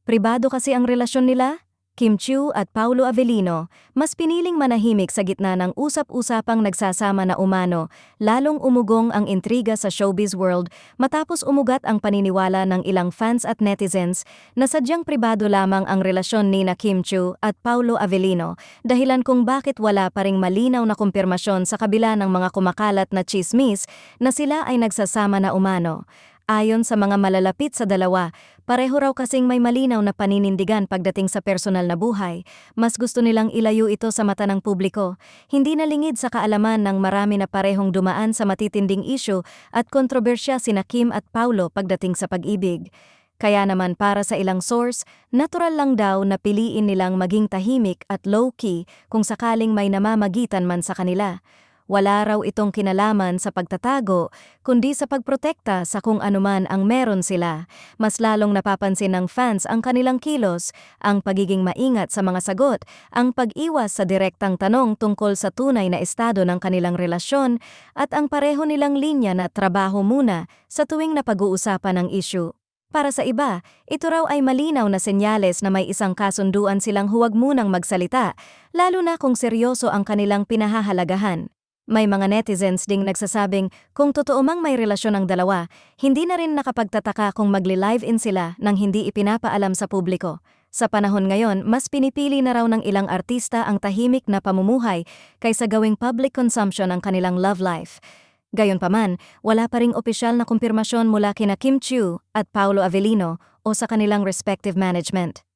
Pribado kasi ang relasyon nila, Kim Chiu at Paulo Avellino, mas piniling manahimik sa gitna ng usap-usapang nagsasama na umano, lalong umugong ang intriga sa showbiz world matapos umugat ang paniniwala ng ilang fans at netizens na sadyang pribado lamang ang relasyon nina Kim Chiu at Paulo Avellino, dahilan kung bakit wala pa ring malinaw na kumpirmasyon sa kabila ng mga kumakalat na tsismis na sila ay nagsasama na umano. Ayon sa mga malalapit sa dalawa, pareho raw kasing may malinaw na paninindigan pagdating sa personal na buhay. Mas gusto nilang ilayo ito sa mata ng publiko. Hindi na lingid sa kaalaman ng marami na parehong dumaan sa matitinding issue at kontrobersya sina Kim at Paulo pagdating sa pag-ibig. Kaya naman para sa ilang source, natural lang daw na piliin nilang maging tahimik at low-key kung sakaling may namamagitan man sa kanila. Wala raw itong kinalaman sa pagtatago, kundi sa pagprotekta sa kung anuman ang meron sila. Mas lalong napapansin ng fans ang kanilang kilos, ang pagiging maingat sa mga sagot, ang pag-iwas sa direktang tanong tungkol sa tunay na estado ng kanilang relasyon, at ang pareho nilang linya na trabaho muna sa tuwing napag-uusapan ang issue. Para sa iba, ito raw ay malinaw na senyales na may isang kasunduan silang huwag munang magsalita, lalo na kung seryoso ang kanilang pinahahalagahan. May mga netizens ding nagsasabing kung totoo mang may relasyon ang dalawa, hindi na rin nakapagtataka kung magli-live-in sila nang hindi ipinapaalam sa publiko. Sa panahon ngayon, mas pinipili na raw ng ilang artista ang tahimik na pamumuhay kaysa gawing public consumption ang kanilang love life. Gayunpaman, wala pa ring opisyal na kumpirmasyon mula kina Kim Chiu at Paulo Avellino o sa kanilang respective management.